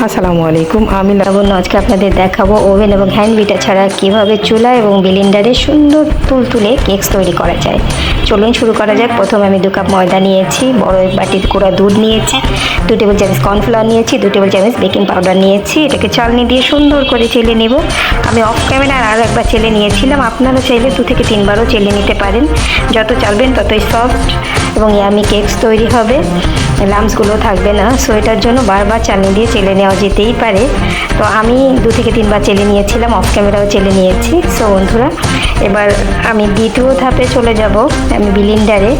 আসসালামু আলাইকুম। আমি লাবণ্য। আজকে আপনাদের দেখাবো ওভেন এবং হ্যান্ড বিটার ছাড়া কীভাবে চুলা এবং ব্লেন্ডারে সুন্দর তুলতুলে কেকস তৈরি করা যায়। চলুন শুরু করা যাক। প্রথমে আমি 2 কাপ ময়দা নিয়েছি, বড় বাটির গুঁড়া দুধ নিয়েছি, 2 টেবিল চামচ কর্নফ্লাওয়ার নিয়েছি, 2 টেবিল চামচ বেকিং পাউডার নিয়েছি। এটাকে চালনি দিয়ে সুন্দর করে চেলে নেব। আমি অফ ক্যামেরায় আরও একবার চেলে নিয়েছিলাম, আপনারা চাইলে 2 থেকে 3 বারও চেলে নিতে পারেন। যত চালবেন ততই সফট এবং ইয়ামি কেকস তৈরি হবে, লাম্পসগুলো থাকবে না। সো এটার জন্য বারবার চালনি দিয়ে চেলে নেওয়া যেতেই পারে। তো আমি 2 থেকে 3 বার চেলে নিয়েছিলাম, অফ ক্যামেরাও চেলে নিয়েছি। সো বন্ধুরা, এবার আমি দ্বিতীয় ধাপে চলে যাব। আমি ব্লেন্ডারে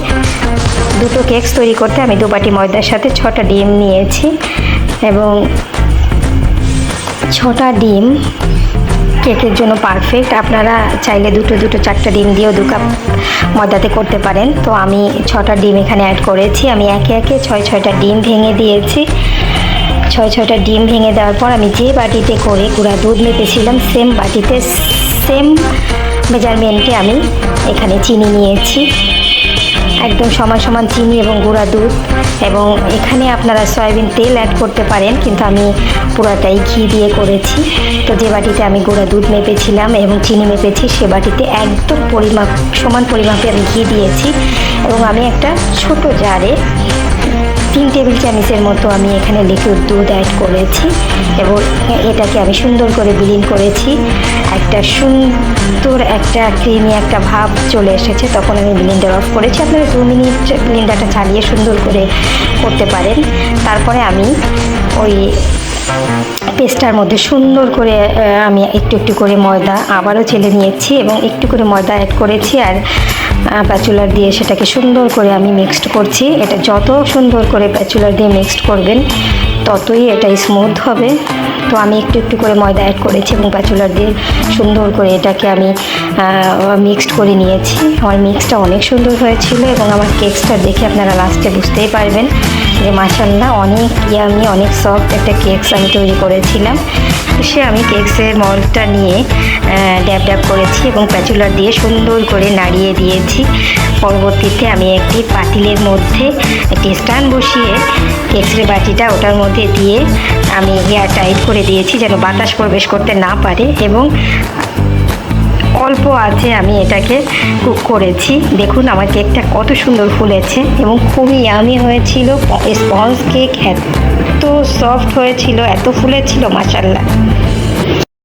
2টো কেকস তৈরি করতে আমি 2 বাটি ময়দার সাথে 6টা ডিম নিয়েছি এবং 6টা ডিম কেকের জন্য পারফেক্ট। আপনারা চাইলে 2 4টা ডিম দিয়েও 2 কাপ ময়দাতে করতে পারেন। তো আমি 6টা ডিম এখানে অ্যাড করেছি। আমি একে একে 6টা ডিম ভেঙে দিয়েছি। 6টা ডিম ভেঙে দেওয়ার পর আমি যে বাটিতে করে গুঁড়া দুধ মেপেছিলাম, সেম বাটিতে সেম মেজারমেন্টে আমি এখানে চিনি নিয়েছি। একদম সমান সমান চিনি এবং গুঁড়া দুধ, এবং এখানে আপনারা সয়াবিন তেল অ্যাড করতে পারেন, কিন্তু আমি পুরাটাই ঘি দিয়ে করেছি। তো যে বাটিতে আমি গুঁড়া দুধ মেপেছিলাম এবং চিনি মেপেছি, সে বাটিতে একদম সমান পরিমাপে আমি ঘি দিয়েছি এবং আমি একটা ছোট জারে 3 টেবিল চামচের মতো আমি এখানে লিকুইড দুধ অ্যাড করেছি এবং এটাকে আমি সুন্দর করে ব্লেন্ড করেছি। একটা সুন্দর একটা ক্রিমি একটা ভাব চলে এসেছে, তখন আমি ব্লেন্ডার অফ করেছি। আপনারা 2 মিনিট ব্লেন্ডারটা চালিয়ে সুন্দর করে করতে পারেন। তারপরে আমি ওই পেস্টটার মধ্যে সুন্দর করে আমি একটু একটু করে ময়দা আবারও চেলে নিয়েছি এবং একটু করে ময়দা অ্যাড করেছি আর প্যাচুলার দিয়ে সেটাকে সুন্দর করে আমি মিক্সড করছি। এটা যত সুন্দর করে প্যাচুলার দিয়ে মিক্সড করবেন ততই এটা স্মুথ হবে। তো আমি একটু একটু করে ময়দা অ্যাড করেছি এবং প্যাচুলার দিয়ে সুন্দর করে এটাকে আমি মিক্সড করে নিয়েছি। আমার মিক্সটা অনেক সুন্দর হয়েছিল এবং আমার কেকসটা দেখে আপনারা লাস্টে বুঝতেই পারবেন যে মাশাআল্লাহ অনেক ইয়ামি, অনেক সফট একটা কেকস আমি তৈরি করেছিলাম। সে আমি কেকসের মলটা নিয়ে ড্যাব ড্যাব করেছি এবং প্যাচুলার দিয়ে সুন্দর করে নাড়িয়ে দিয়েছি। পরবর্তীতে আমি একটি পাতিলের মধ্যে একটি স্ট্যান্ড বসিয়ে কেকসের বাটিটা ওটার মধ্যে দিয়ে আমি এয়ার টাইট করে দিয়েছি যেন বাতাস প্রবেশ করতে না পারে, এবং অল্প আছে আমি এটাকে কুক করেছি। দেখুন আমার কেকটা কত সুন্দর ফুলেছে এবং খুবই ইয়ামি হয়েছিল। স্পঞ্জ কেক এত সফট হয়েছিল, এত ফুলেছিল, মাশাআল্লাহ।